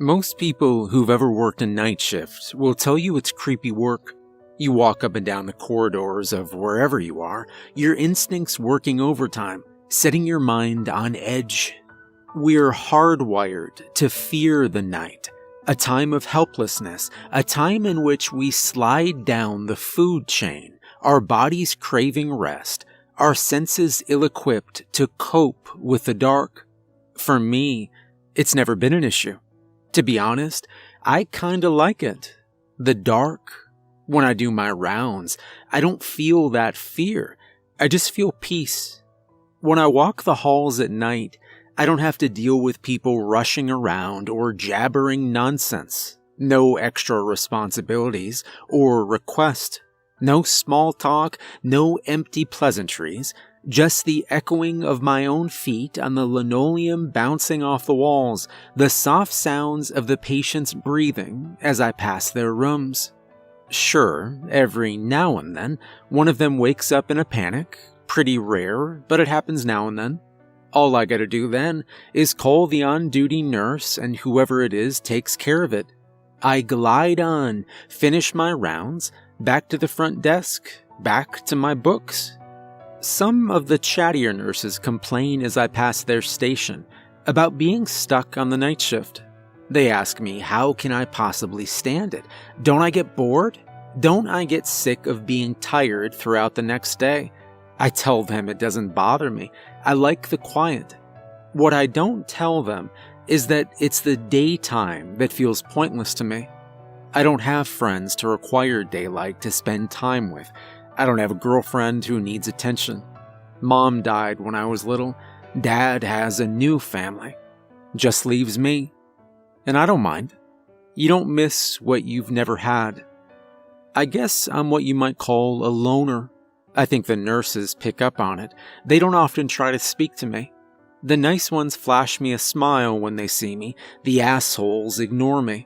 Most people who've ever worked a night shift will tell you it's creepy work. You walk up and down the corridors of wherever you are, your instincts working overtime, setting your mind on edge. We're hardwired to fear the night, a time of helplessness, a time in which we slide down the food chain, our bodies craving rest, our senses ill-equipped to cope with the dark. For me, it's never been an issue. To be honest, I kinda like it. The dark. When I do my rounds, I don't feel that fear. I just feel peace. When I walk the halls at night, I don't have to deal with people rushing around or jabbering nonsense. No extra responsibilities or requests. No small talk, no empty pleasantries. Just the echoing of my own feet on the linoleum bouncing off the walls, the soft sounds of the patients breathing as I pass their rooms. Sure, every now and then, one of them wakes up in a panic. Pretty rare, but it happens now and then. All I gotta do then is call the on-duty nurse and whoever it is takes care of it. I glide on, finish my rounds, back to the front desk, back to my books. Some of the chattier nurses complain as I pass their station about being stuck on the night shift. They ask me, how can I possibly stand it? Don't I get bored? Don't I get sick of being tired throughout the next day? I tell them it doesn't bother me. I like the quiet. What I don't tell them is that it's the daytime that feels pointless to me. I don't have friends to require daylight to spend time with. I don't have a girlfriend who needs attention. Mom died when I was little. Dad has a new family. Just leaves me. And I don't mind. You don't miss what you've never had. I guess I'm what you might call a loner. I think the nurses pick up on it. They don't often try to speak to me. The nice ones flash me a smile when they see me. The assholes ignore me.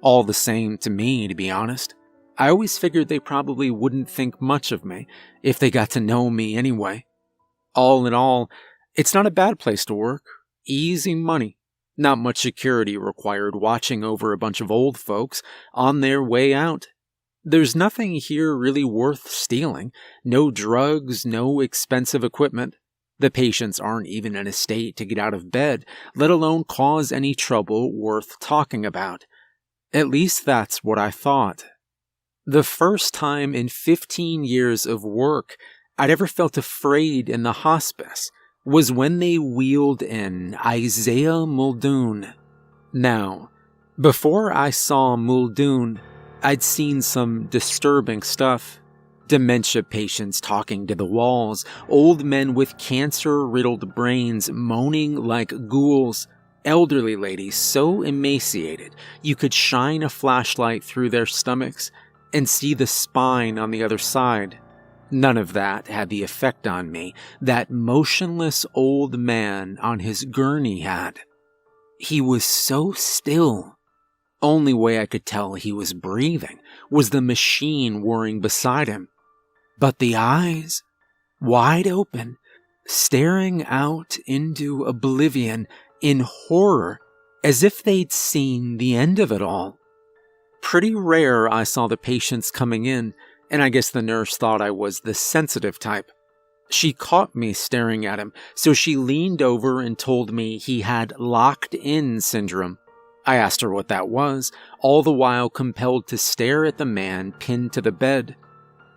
All the same to me, to be honest. I always figured they probably wouldn't think much of me if they got to know me anyway. All in all, it's not a bad place to work. Easy money. Not much security required watching over a bunch of old folks on their way out. There's nothing here really worth stealing. No drugs, no expensive equipment. The patients aren't even in a state to get out of bed, let alone cause any trouble worth talking about. At least that's what I thought. The first time in 15 years of work I'd ever felt afraid in the hospice was when they wheeled in Isaiah Muldoon. Now, before I saw Muldoon, I'd seen some disturbing stuff. Dementia patients talking to the walls, old men with cancer-riddled brains moaning like ghouls, elderly ladies so emaciated you could shine a flashlight through their stomachs and see the spine on the other side. None of that had the effect on me that motionless old man on his gurney had. He was so still. Only way I could tell he was breathing was the machine whirring beside him. But the eyes, wide open, staring out into oblivion in horror, as if they'd seen the end of it all. Pretty rare I saw the patients coming in, and I guess the nurse thought I was the sensitive type. She caught me staring at him, so she leaned over and told me he had locked-in syndrome. I asked her what that was, all the while compelled to stare at the man pinned to the bed.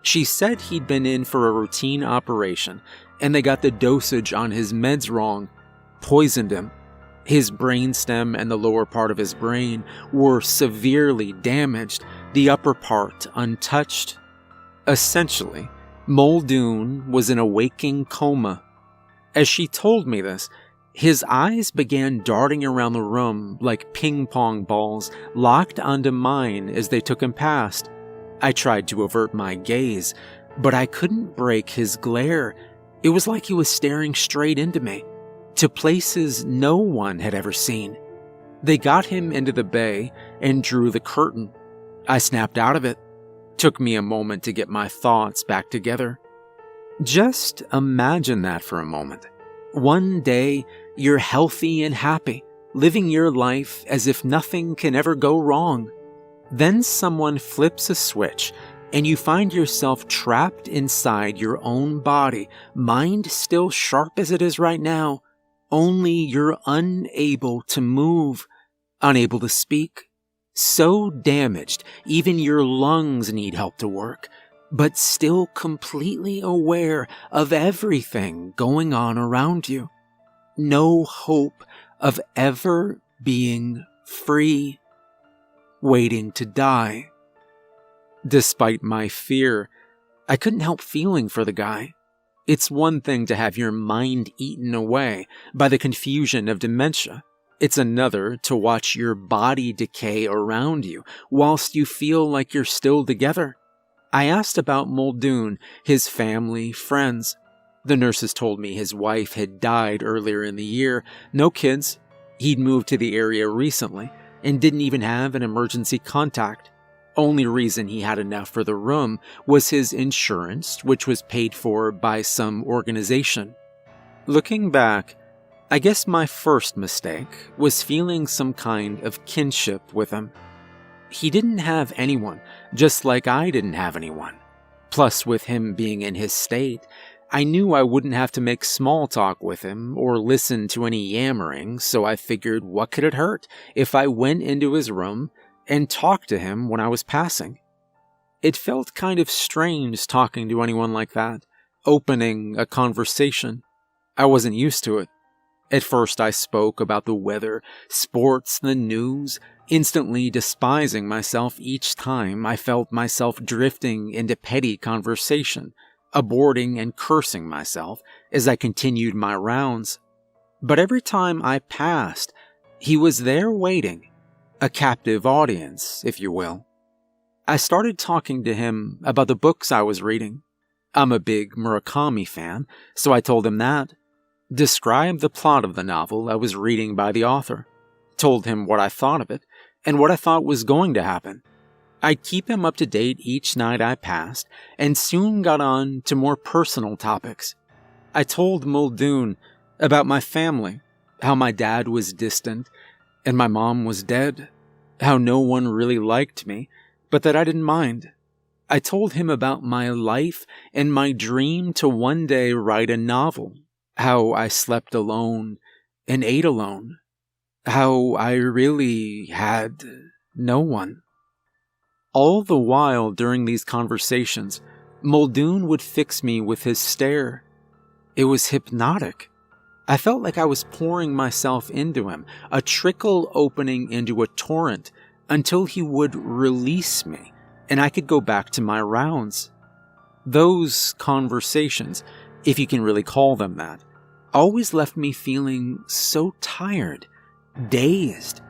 She said he'd been in for a routine operation, and they got the dosage on his meds wrong, poisoned him. His brainstem and the lower part of his brain were severely damaged, the upper part untouched. Essentially, Muldoon was in a waking coma. As she told me this, his eyes began darting around the room like ping-pong balls locked onto mine as they took him past. I tried to avert my gaze, but I couldn't break his glare. It was like he was staring straight into me, to places no one had ever seen. They got him into the bay and drew the curtain. I snapped out of it. Took me a moment to get my thoughts back together. Just imagine that for a moment. One day, you're healthy and happy, living your life as if nothing can ever go wrong. Then someone flips a switch, and you find yourself trapped inside your own body, mind still sharp as it is right now, only you're unable to move, unable to speak, so damaged even your lungs need help to work, but still completely aware of everything going on around you. No hope of ever being free, waiting to die. Despite my fear, I couldn't help feeling for the guy. It's one thing to have your mind eaten away by the confusion of dementia. It's another to watch your body decay around you whilst you feel like you're still together. I asked about Muldoon, his family, friends. The nurses told me his wife had died earlier in the year, no kids. He'd moved to the area recently and didn't even have an emergency contact. Only reason he had enough for the room was his insurance, which was paid for by some organization. Looking back, I guess my first mistake was feeling some kind of kinship with him. He didn't have anyone, just like I didn't have anyone. Plus, with him being in his state, I knew I wouldn't have to make small talk with him or listen to any yammering, so I figured what could it hurt if I went into his room and talked to him when I was passing. It felt kind of strange talking to anyone like that, opening a conversation. I wasn't used to it. At first I spoke about the weather, sports, the news, instantly despising myself each time I felt myself drifting into petty conversation, aborting and cursing myself as I continued my rounds. But every time I passed, he was there waiting, a captive audience, if you will. I started talking to him about the books I was reading. I'm a big Murakami fan, so I told him that. Described the plot of the novel I was reading by the author. Told him what I thought of it, and what I thought was going to happen. I'd keep him up to date each night I passed, and soon got on to more personal topics. I told Muldoon about my family, how my dad was distant, and my mom was dead, how no one really liked me, but that I didn't mind. I told him about my life and my dream to one day write a novel, how I slept alone and ate alone, how I really had no one. All the while during these conversations, Muldoon would fix me with his stare. It was hypnotic. I felt like I was pouring myself into him, a trickle opening into a torrent, until he would release me, and I could go back to my rounds. Those conversations, if you can really call them that, always left me feeling so tired, dazed,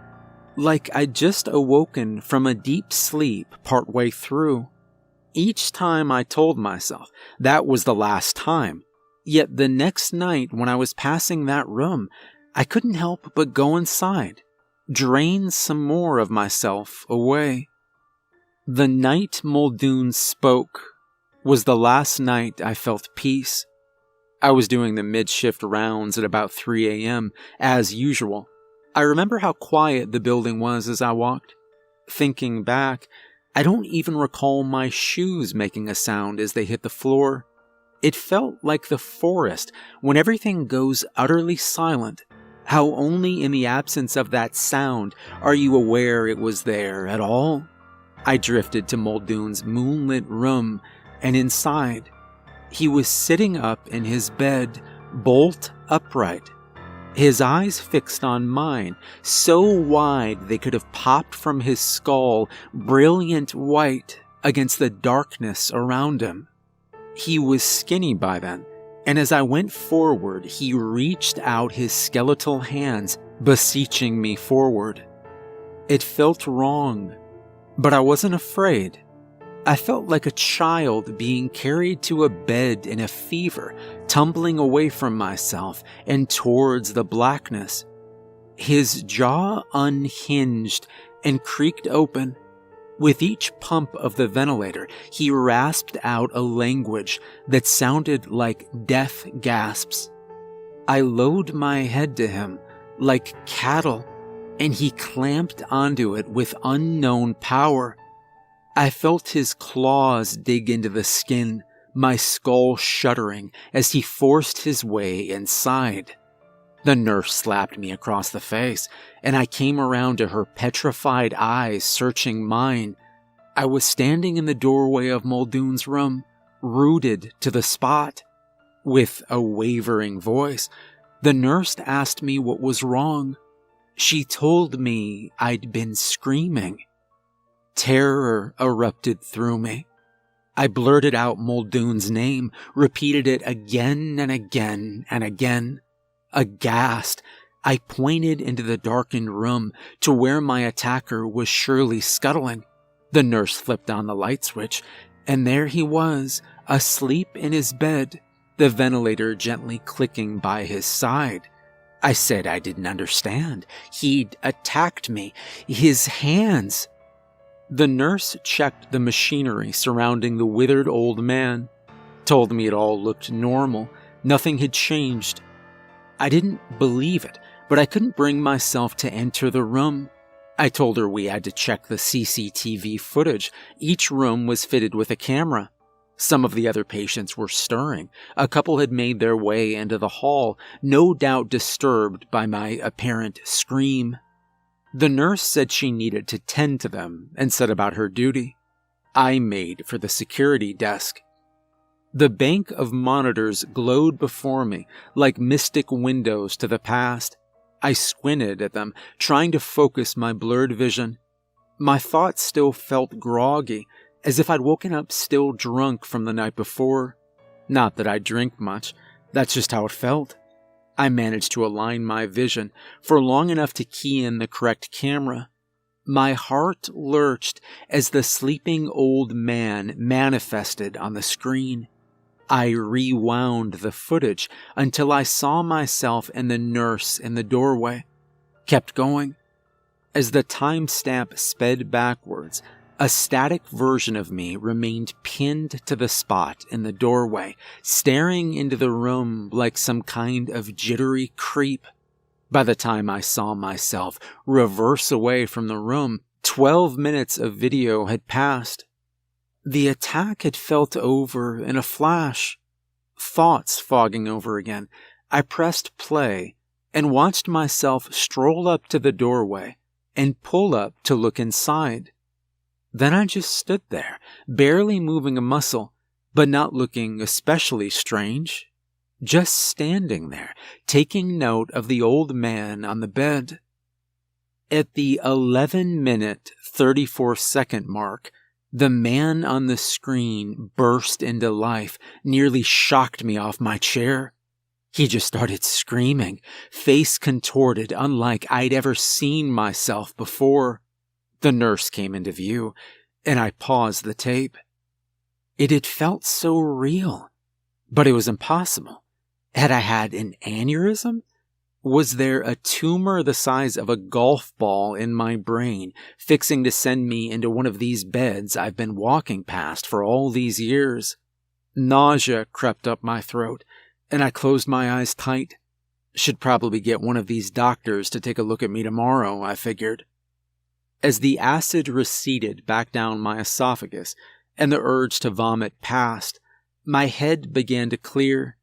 like I'd just awoken from a deep sleep partway through. Each time I told myself that was the last time. Yet the next night when I was passing that room, I couldn't help but go inside, drain some more of myself away. The night Muldoon spoke was the last night I felt peace. I was doing the mid-shift rounds at about 3 a.m., as usual. I remember how quiet the building was as I walked. Thinking back, I don't even recall my shoes making a sound as they hit the floor. It felt like the forest when everything goes utterly silent, how only in the absence of that sound are you aware it was there at all. I drifted to Muldoon's moonlit room, and inside, he was sitting up in his bed, bolt upright, his eyes fixed on mine, so wide they could have popped from his skull, brilliant white against the darkness around him. He was skinny by then, and as I went forward, he reached out his skeletal hands, beseeching me forward. It felt wrong, but I wasn't afraid. I felt like a child being carried to a bed in a fever, tumbling away from myself and towards the blackness. His jaw unhinged and creaked open. With each pump of the ventilator, he rasped out a language that sounded like death gasps. I lowered my head to him like cattle, and he clamped onto it with unknown power. I felt his claws dig into the skin, my skull shuddering as he forced his way inside. The nurse slapped me across the face, and I came around to her petrified eyes searching mine. I was standing in the doorway of Muldoon's room, rooted to the spot. With a wavering voice, the nurse asked me what was wrong. She told me I'd been screaming. Terror erupted through me. I blurted out Muldoon's name, repeated it again and again and again. Aghast, I pointed into the darkened room to where my attacker was surely scuttling. The nurse flipped on the light switch, and there he was, asleep in his bed, the ventilator gently clicking by his side. I said I didn't understand. He'd attacked me. His hands. The nurse checked the machinery surrounding the withered old man, told me it all looked normal, nothing had changed. I didn't believe it, but I couldn't bring myself to enter the room. I told her we had to check the CCTV footage. Each room was fitted with a camera. Some of the other patients were stirring. A couple had made their way into the hall, no doubt disturbed by my apparent scream. The nurse said she needed to tend to them and set about her duty. I made for the security desk. The bank of monitors glowed before me like mystic windows to the past. I squinted at them, trying to focus my blurred vision. My thoughts still felt groggy, as if I'd woken up still drunk from the night before. Not that I drink much, that's just how it felt. I managed to align my vision for long enough to key in the correct camera. My heart lurched as the sleeping old man manifested on the screen. I rewound the footage until I saw myself and the nurse in the doorway. Kept going. As the timestamp sped backwards, a static version of me remained pinned to the spot in the doorway, staring into the room like some kind of jittery creep. By the time I saw myself reverse away from the room, 12 minutes of video had passed. The attack had felt over in a flash. Thoughts fogging over again, I pressed play and watched myself stroll up to the doorway and pull up to look inside. Then I just stood there, barely moving a muscle, but not looking especially strange. Just standing there, taking note of the old man on the bed. At the 11-minute, 34-second mark, the man on the screen burst into life, nearly shocked me off my chair. He just started screaming, face contorted unlike I'd ever seen myself before. The nurse came into view, and I paused the tape. It had felt so real, but it was impossible. Had I had an aneurysm? Was there a tumor the size of a golf ball in my brain, fixing to send me into one of these beds I've been walking past for all these years? Nausea crept up my throat, and I closed my eyes tight. Should probably get one of these doctors to take a look at me tomorrow, I figured. As the acid receded back down my esophagus and the urge to vomit passed, my head began to clear.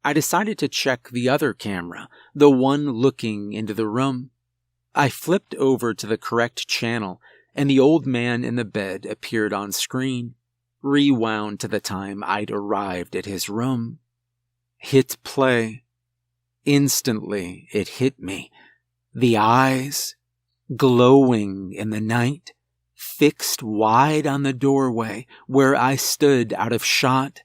I decided to check the other camera, the one looking into the room. I flipped over to the correct channel, and the old man in the bed appeared on screen, rewound to the time I'd arrived at his room. Hit play. Instantly, it hit me. The eyes, glowing in the night, fixed wide on the doorway where I stood out of shot.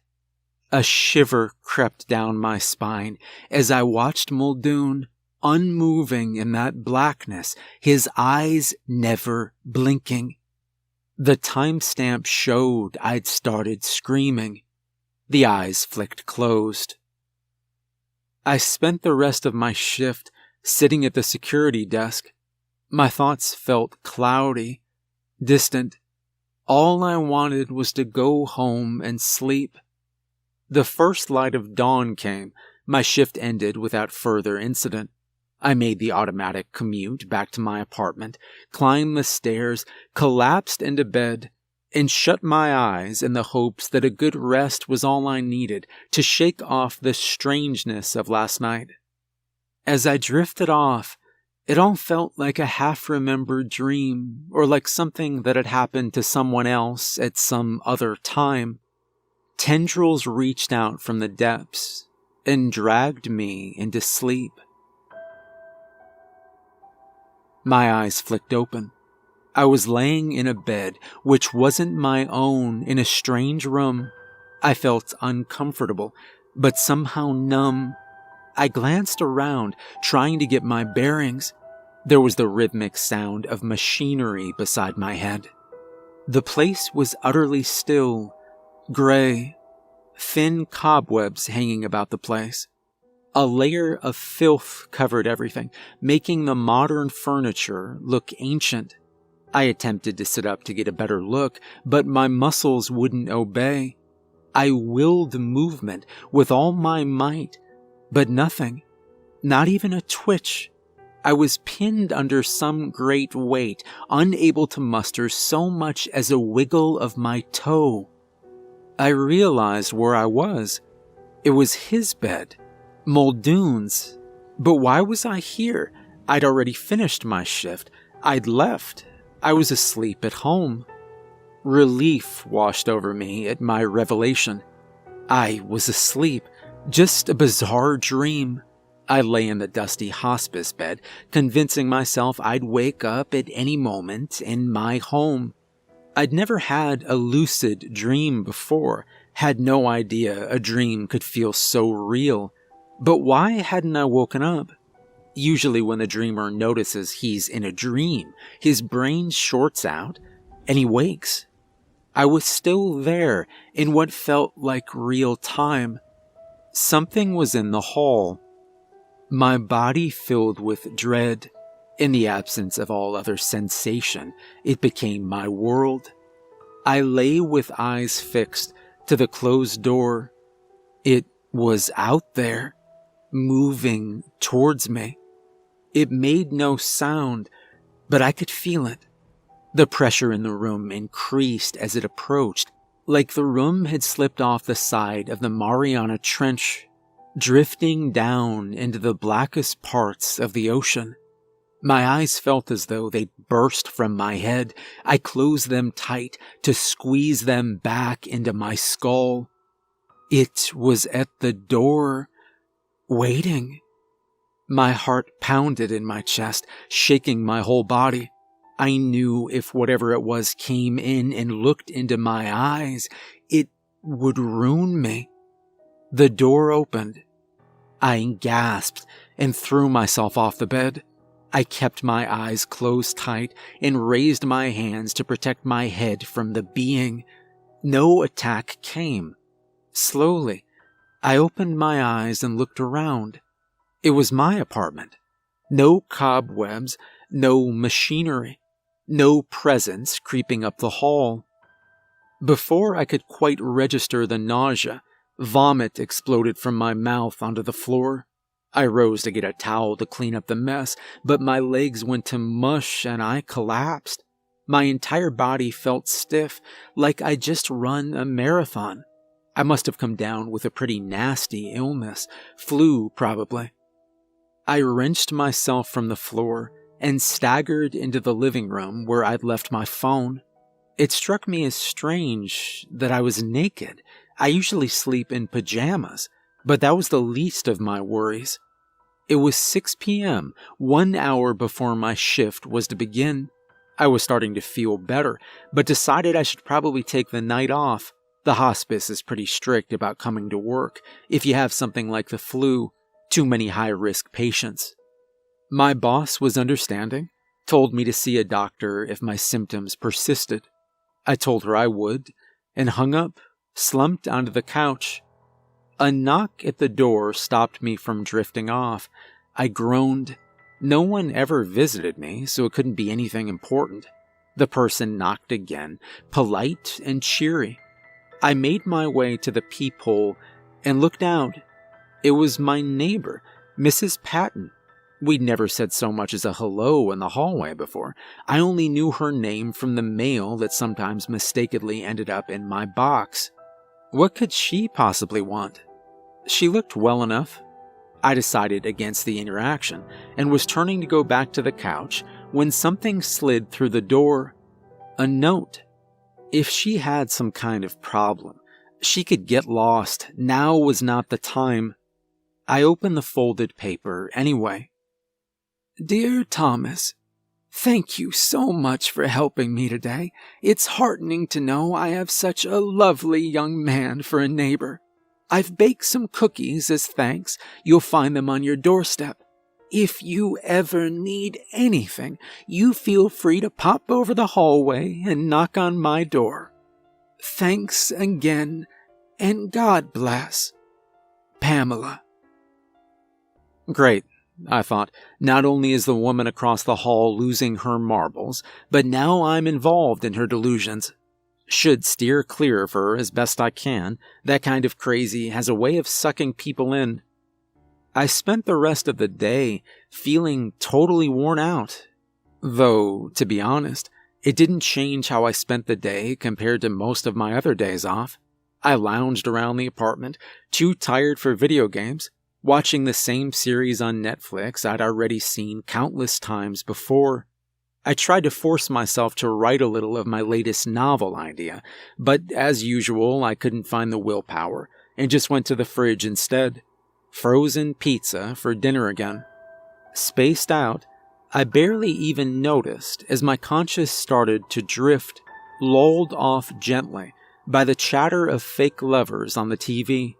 A shiver crept down my spine as I watched Muldoon, unmoving in that blackness, his eyes never blinking. The timestamp showed I'd started screaming. The eyes flicked closed. I spent the rest of my shift sitting at the security desk. My thoughts felt cloudy, distant. All I wanted was to go home and sleep. The first light of dawn came. My shift ended without further incident. I made the automatic commute back to my apartment, climbed the stairs, collapsed into bed, and shut my eyes in the hopes that a good rest was all I needed to shake off the strangeness of last night. As I drifted off, it all felt like a half-remembered dream, or like something that had happened to someone else at some other time. Tendrils reached out from the depths and dragged me into sleep. My eyes flicked open. I was laying in a bed which wasn't my own in a strange room. I felt uncomfortable, but somehow numb. I glanced around, trying to get my bearings. There was the rhythmic sound of machinery beside my head. The place was utterly still, gray, thin cobwebs hanging about the place. A layer of filth covered everything, making the modern furniture look ancient. I attempted to sit up to get a better look, but my muscles wouldn't obey. I willed movement with all my might, but nothing, not even a twitch. I was pinned under some great weight, unable to muster so much as a wiggle of my toe. I realized where I was. It was his bed, Muldoon's. But why was I here? I'd already finished my shift. I'd left. I was asleep at home. Relief washed over me at my revelation. I was asleep. Just a bizarre dream. I lay in the dusty hospice bed, convincing myself I'd wake up at any moment in my home. I'd never had a lucid dream before, had no idea a dream could feel so real. But why hadn't I woken up? Usually when the dreamer notices he's in a dream, his brain shorts out and he wakes. I was still there in what felt like real time. Something was in the hall. My body filled with dread. In the absence of all other sensation, it became my world. I lay with eyes fixed to the closed door. It was out there, moving towards me. It made no sound, but I could feel it. The pressure in the room increased as it approached, like the room had slipped off the side of the Mariana Trench, drifting down into the blackest parts of the ocean. My eyes felt as though they'd burst from my head. I closed them tight to squeeze them back into my skull. It was at the door, waiting. My heart pounded in my chest, shaking my whole body. I knew if whatever it was came in and looked into my eyes, it would ruin me. The door opened. I gasped and threw myself off the bed. I kept my eyes closed tight and raised my hands to protect my head from the being. No attack came. Slowly, I opened my eyes and looked around. It was my apartment. No cobwebs, no machinery, no presence creeping up the hall. Before I could quite register the nausea, vomit exploded from my mouth onto the floor. I rose to get a towel to clean up the mess, but my legs went to mush and I collapsed. My entire body felt stiff, like I'd just run a marathon. I must have come down with a pretty nasty illness, flu probably. I wrenched myself from the floor and staggered into the living room where I'd left my phone. It struck me as strange that I was naked. I usually sleep in pajamas, but that was the least of my worries. It was 6 p.m., 1 hour before my shift was to begin. I was starting to feel better, but decided I should probably take the night off. The hospice is pretty strict about coming to work if you have something like the flu, too many high-risk patients. My boss was understanding, told me to see a doctor if my symptoms persisted. I told her I would, and hung up, slumped onto the couch. A knock at the door stopped me from drifting off. I groaned. No one ever visited me, so it couldn't be anything important. The person knocked again, polite and cheery. I made my way to the peephole and looked out. It was my neighbor, Mrs. Patton. We'd never said so much as a hello in the hallway before. I only knew her name from the mail that sometimes mistakenly ended up in my box. What could she possibly want? She looked well enough. I decided against the interaction and was turning to go back to the couch when something slid through the door. A note. If she had some kind of problem, she could get lost. Now was not the time. I opened the folded paper anyway. Dear Thomas, thank you so much for helping me today. It's heartening to know I have such a lovely young man for a neighbor. I've baked some cookies as thanks. You'll find them on your doorstep. If you ever need anything, you feel free to pop over the hallway and knock on my door. Thanks again, and God bless. Pamela. Great, I thought. Not only is the woman across the hall losing her marbles, but now I'm involved in her delusions. Should steer clear of her as best I can. That kind of crazy has a way of sucking people in. I spent the rest of the day feeling totally worn out. Though, to be honest, it didn't change how I spent the day compared to most of my other days off. I lounged around the apartment, too tired for video games, watching the same series on Netflix I'd already seen countless times before. I tried to force myself to write a little of my latest novel idea, but as usual, I couldn't find the willpower and just went to the fridge instead. Frozen pizza for dinner again. Spaced out, I barely even noticed as my conscience started to drift, lulled off gently by the chatter of fake lovers on the TV.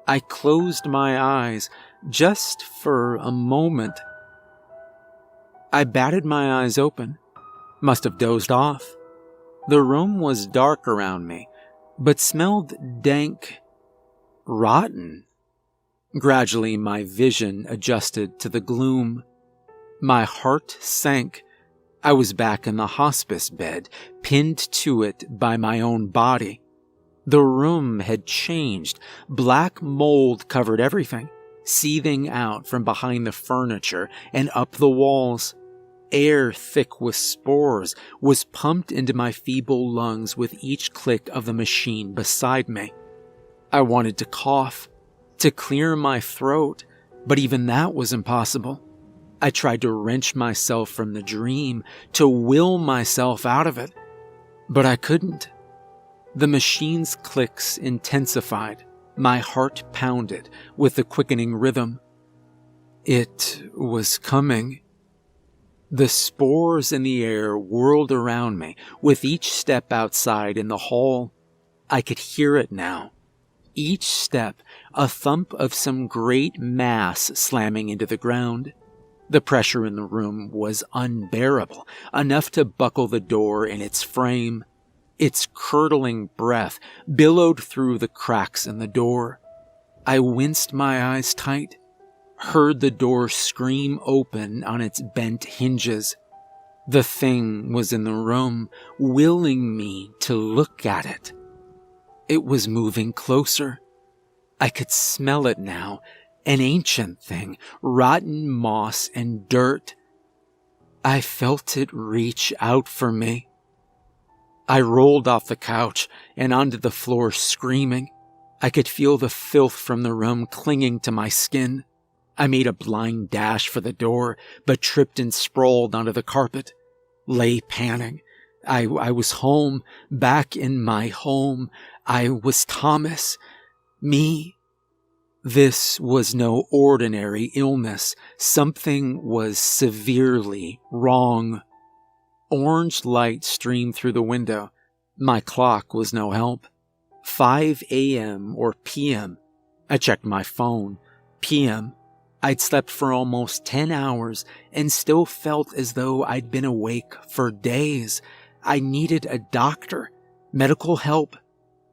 I closed my eyes just for a moment. I batted my eyes open. Must have dozed off. The room was dark around me, but smelled dank, rotten. Gradually, my vision adjusted to the gloom. My heart sank. I was back in the hospice bed, pinned to it by my own body. The room had changed. Black mold covered everything, seething out from behind the furniture and up the walls. Air thick with spores was pumped into my feeble lungs with each click of the machine beside me. I wanted to cough, to clear my throat, but even that was impossible. I tried to wrench myself from the dream, to will myself out of it, but I couldn't. The machine's clicks intensified. My heart pounded with the quickening rhythm. It was coming. The spores in the air whirled around me with each step outside in the hall. I could hear it now. Each step, a thump of some great mass slamming into the ground. The pressure in the room was unbearable, enough to buckle the door in its frame. Its curdling breath billowed through the cracks in the door. I winced my eyes tight, heard the door scream open on its bent hinges. The thing was in the room, willing me to look at it. It was moving closer. I could smell it now, an ancient thing, rotten moss and dirt. I felt it reach out for me. I rolled off the couch and onto the floor screaming. I could feel the filth from the room clinging to my skin. I made a blind dash for the door, but tripped and sprawled onto the carpet. Lay panting. I was home, back in my home. I was Thomas. Me. This was no ordinary illness. Something was severely wrong. Orange light streamed through the window. My clock was no help. 5 a.m. or p.m. I checked my phone. p.m. I'd slept for almost 10 hours and still felt as though I'd been awake for days. I needed a doctor, medical help.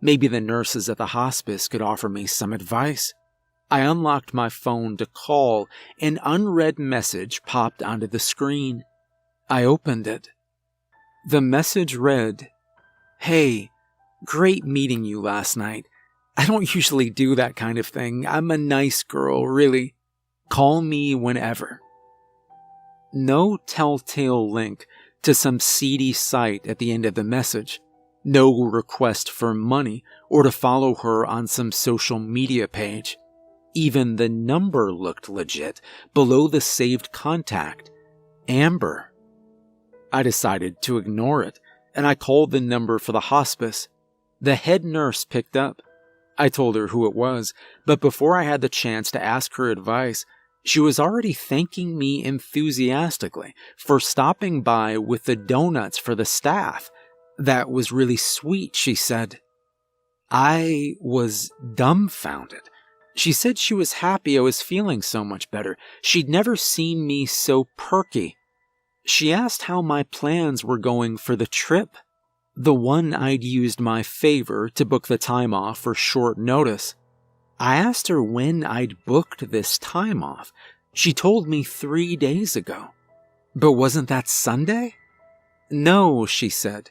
Maybe the nurses at the hospice could offer me some advice. I unlocked my phone to call. An unread message popped onto the screen. I opened it. The message read, "Hey, great meeting you last night. I don't usually do that kind of thing. I'm a nice girl, really. Call me whenever. No telltale link to some seedy site at the end of the message. No request for money or to follow her on some social media page. Even the number looked legit below the saved contact, Amber. I decided to ignore it, and I called the number for the hospice. The head nurse picked up. I told her who it was, but before I had the chance to ask her advice, she was already thanking me enthusiastically for stopping by with the donuts for the staff. That was really sweet, she said. I was dumbfounded. She said she was happy I was feeling so much better. She'd never seen me so perky. She asked how my plans were going for the trip, the one I'd used my favor to book the time off for short notice. I asked her when I'd booked this time off. She told me 3 days ago. But wasn't that Sunday? No, she said.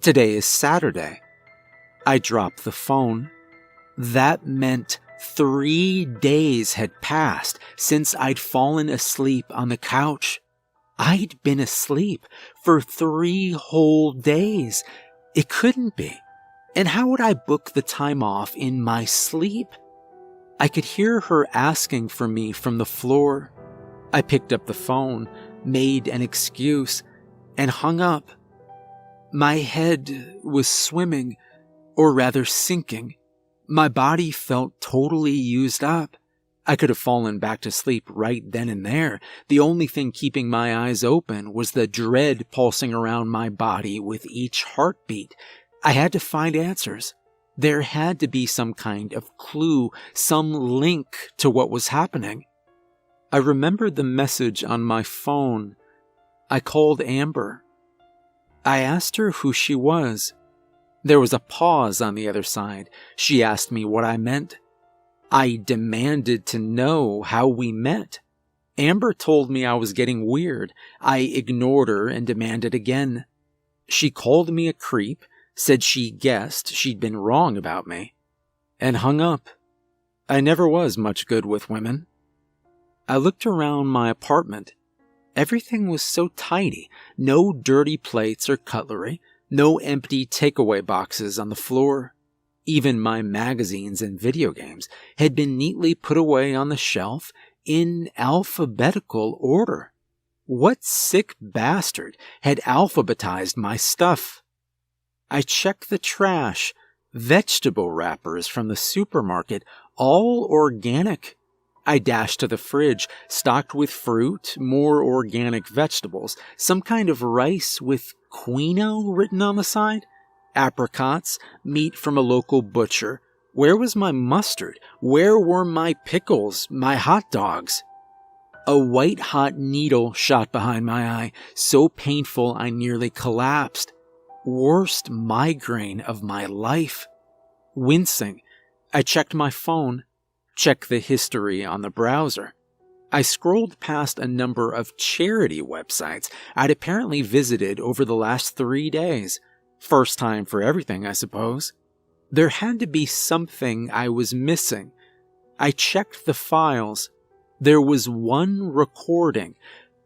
Today is Saturday. I dropped the phone. That meant 3 days had passed since I'd fallen asleep on the couch. I'd been asleep for 3 whole days. It couldn't be. And how would I book the time off in my sleep? I could hear her asking for me from the floor. I picked up the phone, made an excuse, and hung up. My head was swimming, or rather sinking. My body felt totally used up. I could have fallen back to sleep right then and there. The only thing keeping my eyes open was the dread pulsing around my body with each heartbeat. I had to find answers. There had to be some kind of clue, some link to what was happening. I remembered the message on my phone. I called Amber. I asked her who she was. There was a pause on the other side. She asked me what I meant. I demanded to know how we met. Amber told me I was getting weird. I ignored her and demanded again. She called me a creep, said she guessed she'd been wrong about me, and hung up. I never was much good with women. I looked around my apartment. Everything was so tidy. No dirty plates or cutlery. No empty takeaway boxes on the floor. Even my magazines and video games had been neatly put away on the shelf in alphabetical order. What sick bastard had alphabetized my stuff? I checked the trash. Vegetable wrappers from the supermarket, all organic. I dashed to the fridge, stocked with fruit, more organic vegetables, some kind of rice with quinoa written on the side, apricots, meat from a local butcher. Where was my mustard? Where were my pickles, my hot dogs? A white-hot needle shot behind my eye, so painful I nearly collapsed. Worst migraine of my life. Wincing, I checked my phone, checked the history on the browser. I scrolled past a number of charity websites I'd apparently visited over the last 3 days. First time for everything, I suppose. There had to be something I was missing. I checked the files. There was one recording,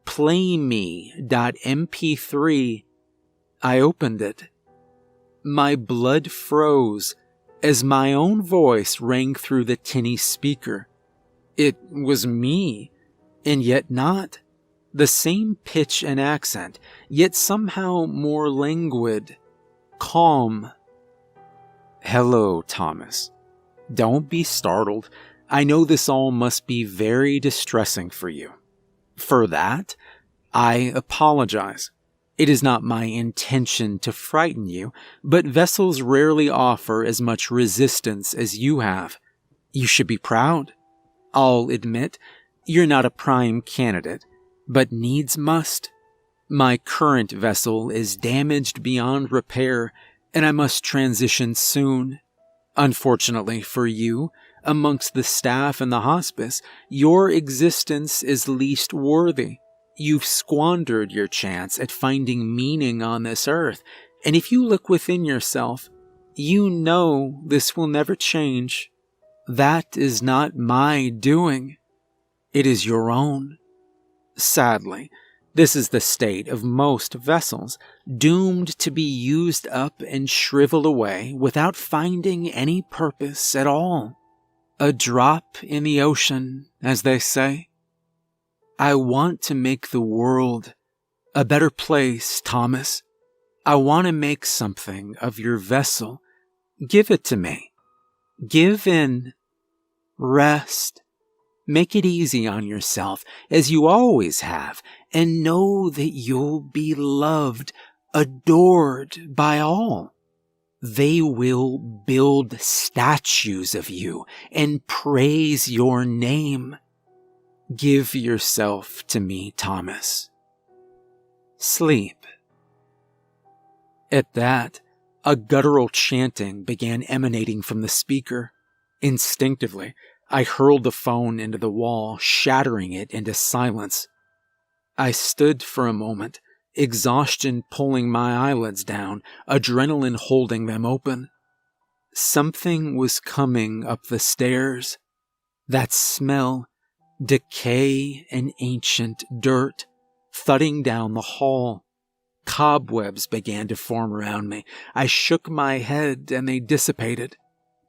playme.mp3. I opened it. My blood froze as my own voice rang through the tinny speaker. It was me, and yet not. The same pitch and accent, yet somehow more languid, calm. Hello, Thomas. Don't be startled. I know this all must be very distressing for you. For that, I apologize. It is not my intention to frighten you, but vessels rarely offer as much resistance as you have. You should be proud. I'll admit, you're not a prime candidate, but needs must. My current vessel is damaged beyond repair, and I must transition soon. Unfortunately for you, amongst the staff and the hospice, your existence is least worthy. You've squandered your chance at finding meaning on this earth, and if you look within yourself, you know this will never change. That is not my doing. It is your own. Sadly, This is the state of most vessels, doomed to be used up and shriveled away without finding any purpose at all. A drop in the ocean, as they say. I want to make the world a better place, Thomas. I want to make something of your vessel. Give it to me. Give in. Rest. Make it easy on yourself, as you always have, and know that you'll be loved, adored by all. They will build statues of you and praise your name. Give yourself to me, Thomas. Sleep. At that, a guttural chanting began emanating from the speaker. Instinctively, I hurled the phone into the wall, shattering it into silence. I stood for a moment, exhaustion pulling my eyelids down, adrenaline holding them open. Something was coming up the stairs. That smell, decay and ancient dirt, thudding down the hall. Cobwebs began to form around me. I shook my head and they dissipated,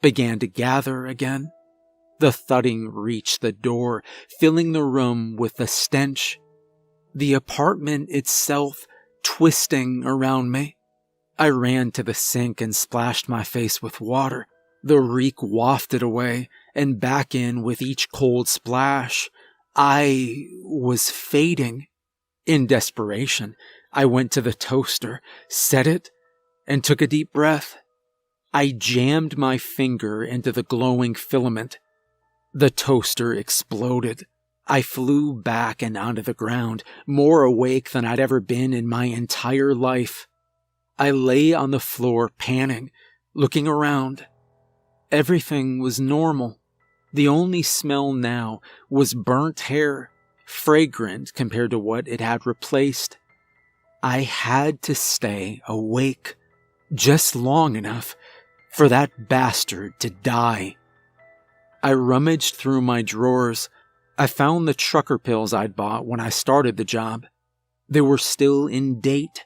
began to gather again. The thudding reached the door, filling the room with the stench. The apartment itself twisting around me. I ran to the sink and splashed my face with water. The reek wafted away and back in with each cold splash. I was fading. In desperation, I went to the toaster, set it, and took a deep breath. I jammed my finger into the glowing filament. The toaster exploded. I flew back and onto the ground, more awake than I'd ever been in my entire life. I lay on the floor, panting, looking around. Everything was normal. The only smell now was burnt hair, fragrant compared to what it had replaced. I had to stay awake just long enough for that bastard to die. I rummaged through my drawers. I found the trucker pills I'd bought when I started the job. They were still in date.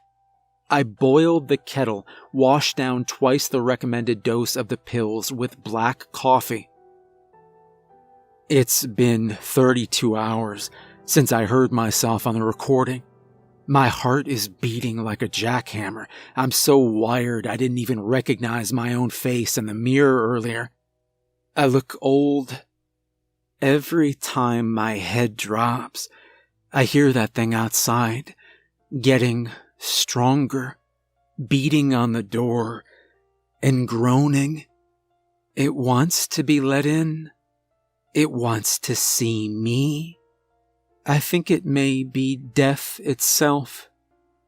I boiled the kettle, washed down twice the recommended dose of the pills with black coffee. It's been 32 hours since I heard myself on the recording. My heart is beating like a jackhammer. I'm so wired I didn't even recognize my own face in the mirror earlier. I look old. Every time my head drops, I hear that thing outside, getting stronger, beating on the door, and groaning. It wants to be let in. It wants to see me. I think it may be death itself.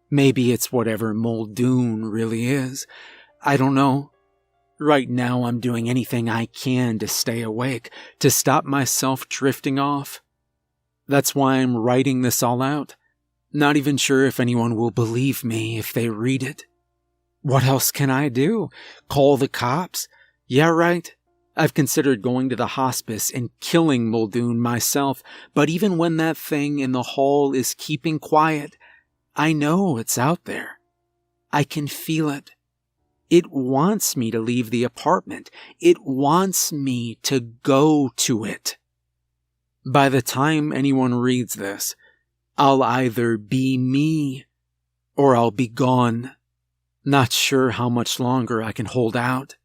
Maybe it's whatever Muldoon really is. I don't know. Right now I'm doing anything I can to stay awake, to stop myself drifting off. That's why I'm writing this all out. Not even sure if anyone will believe me if they read it. What else can I do? Call the cops? Yeah, right. I've considered going to the hospice and killing Muldoon myself, but even when that thing in the hall is keeping quiet, I know it's out there. I can feel it. It wants me to leave the apartment. It wants me to go to it. By the time anyone reads this, I'll either be me or I'll be gone. Not sure how much longer I can hold out.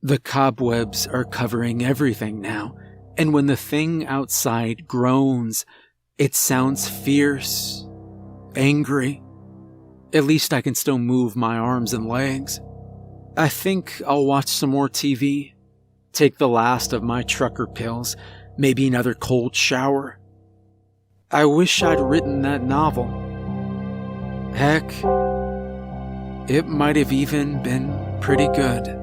The cobwebs are covering everything now, and when the thing outside groans, it sounds fierce, angry. At least I can still move my arms and legs. I think I'll watch some more TV, take the last of my trucker pills, maybe another cold shower. I wish I'd written that novel. Heck, it might have even been pretty good.